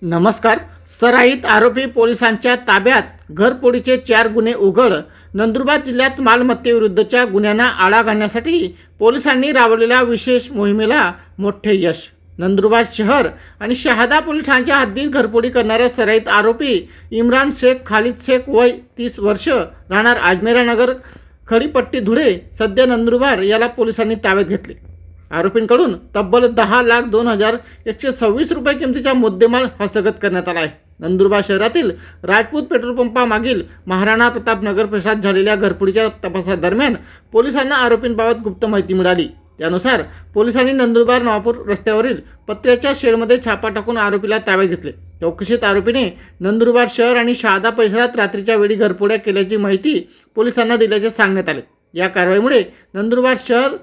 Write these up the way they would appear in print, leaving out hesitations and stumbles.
नमस्कार. सराईत आरोपी पोलिसांच्या ताब्यात. घरफोडीचे 4 गुन्हे उघड. नंदुरबार जिल्ह्यात मालमत्तेविरुद्धच्या गुन्ह्यांना आळा घालण्यासाठी पोलिसांनी राबवलेल्या विशेष मोहिमेला मोठे यश. नंदुरबार शहर आणि शहादा पोलीस ठाण्याच्या हद्दीत घरफोडी करणाऱ्या सराईत आरोपी इम्रान शेख खालिद शेख वय 30 वर्ष राहणार अजमेरा नगर खडीपट्टी धुळे सध्या नंदुरबार याला पोलिसांनी ताब्यात घेतले. आरोपींकडून तब्बल 10,02,126 रुपये किमतीचा मुद्देमाल हस्तगत करण्यात आला आहे. नंदुरबार शहरातील राजपूत पेट्रोल पंपामागील महाराणा प्रताप नगर परिसरात झालेल्या घरफोडीच्या तपासादरम्यान पोलिसांना आरोपींबाबत गुप्त माहिती मिळाली. त्यानुसार पोलिसांनी नंदुरबार नवापूर रस्त्यावरील पत्र्याच्या शेडमध्ये छापा टाकून आरोपीला ताब्यात घेतले. चौकशीत आरोपीने नंदुरबार शहर आणि शहादा परिसरात रात्रीच्या वेळी घरफोड्या केल्याची माहिती पोलिसांना दिल्याचे सांगण्यात आले. या कारवाईमुळे नंदुरबार शहर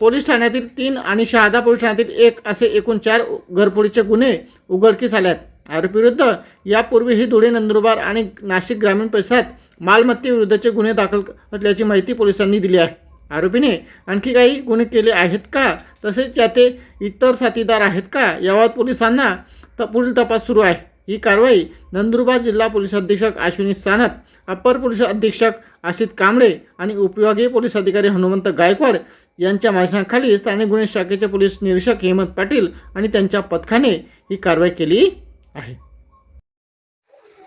पोलीस ठाण्यातील 3 आणि शहादा पोलीस ठाण्यातील 1 असे एकूण 4 घरफोडीचे गुन्हे उघडकीस आले आहेत. आरोपीविरुद्ध यापूर्वीही धुळे, नंदुरबार आणि नाशिक ग्रामीण परिसरात मालमत्तेविरुद्धचे गुन्हे दाखल असल्याची माहिती पोलिसांनी दिली आहे. आरोपीने आणखी काही गुन्हे केले आहेत का, तसेच त्याचे इतर साथीदार आहेत का, याबाबत पोलिसांना पुढील तपास सुरू आहे. ही कारवाई नंदुरबार जिल्हा पोलीस अधीक्षक अश्विनी सानप, अप्पर पोलीस अधीक्षक आशित कांबळे आणि उपविभागीय पोलीस अधिकारी हनुमंत गायकवाड यांच्या मार्गदर्शनाखाली स्थानिक गुन्हे शाखेचे पोलीस निरीक्षक हेमंत पाटील आणि त्यांच्या पथकाने ही कारवाई केली आहे.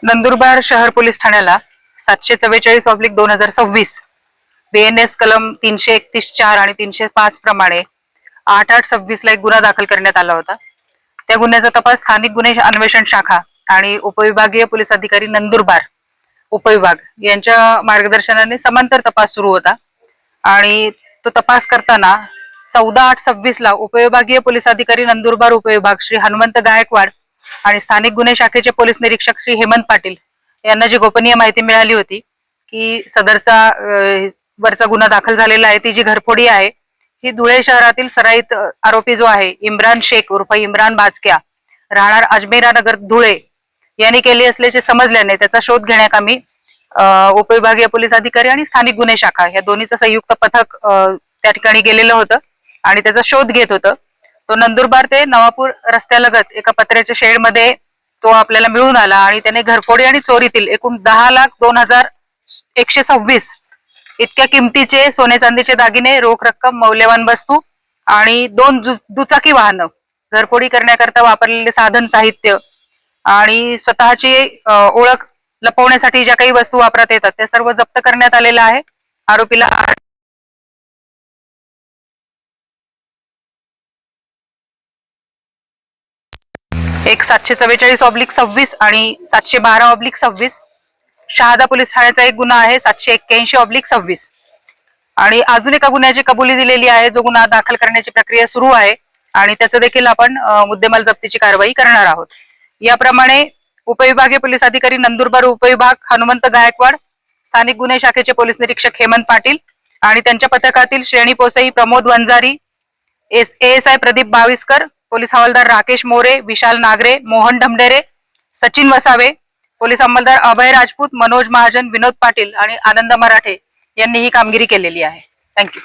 नंदुरबार शहर पोलीस ठाण्याला 744/2026 BNS कलम 331(4) आणि 305 प्रमाणे 8/8/26 ला एक गुन्हा दाखल करण्यात आला होता. त्या गुन्ह्याचा तपास स्थानिक गुन्हे अन्वेषण शाखा आणि उपविभागीय पोलीस अधिकारी नंदुरबार उपविभाग यांच्या मार्गदर्शनाने समांतर तपास सुरू होता आणि तो तपास करताना 14/8/26 ला उपविभागीय पोलीस अधिकारी नंदुरबार उपविभाग श्री हनुमंत गायकवाड आणि स्थानिक गुन्हे शाखेचे पोलीस निरीक्षक श्री हेमंत पाटील यांना जी गोपनीय माहिती मिळाली होती की सदरचा वरचा गुन्हा दाखल झालेला आहे, ती जी घरफोडी आहे ही धुळे शहरातील सराईत आरोपी जो आहे इम्रान शेख उर्फ इम्रान बाजक्या राहणार अजमेरा नगर धुळे यांनी केली असल्याचे समजल्याने त्याचा शोध घेण्याकामी उपविभागीय पोलीस अधिकारी आणि स्थानिक गुन्हे शाखा या दोन्हीचं संयुक्त पथक त्या ठिकाणी गेलेलं होतं आणि त्याचा शोध घेत होतं. तो नंदुरबार ते नवापूर रस्त्यालगत एका पत्र्याच्या शेडमध्ये तो आपल्याला मिळून आला आणि त्याने घरफोडी आणि चोरीतील एकूण 10,02,126 इतक्या किमतीचे सोने चांदीचे दागिने, रोख रक्कम, मौल्यवान वस्तू आणि 2 दुचाकी वाहनं, घरफोडी करण्याकरता वापरलेले साधन साहित्य आणि स्वतःची ओळख लपवण्यासाठी ज्या काही वस्तू वापरात येतात त्या सर्व जप्त करण्यात आलेलं आहे. आरोपीला एक 744/26 आणि 712/26 शहादा पोलीस ठाण्याचा एक गुन्हा आहे 781/26 आणि अजून एका गुन्ह्याची कबुली दिलेली आहे जो गुन्हा दाखल करण्याची प्रक्रिया सुरू आहे आणि त्याचं देखील आपण मुद्देमाल जप्तीची कारवाई करणार आहोत. याप्रमाणे उपविभागीय पोलीस अधिकारी नंदुरबार उपविभाग हनुमंत गायकवाड, स्थानिक गुन्हे शाखेचे पोलीस निरीक्षक हेमंत पाटील आणि त्यांच्या पथकातील श्रेणी पोसई प्रमोद वंजारी, ASI प्रदीप बाविस्कर, पोलीस हवालदार राकेश मोरे, विशाल नागरे, मोहन ढमडेरे, सचिन वसावे, पोलीस अंमलदार अभय राजपूत, मनोज महाजन, विनोद पाटील आणि आनंद मराठे यांनी ही कामगिरी केलेली आहे. थँक्यू.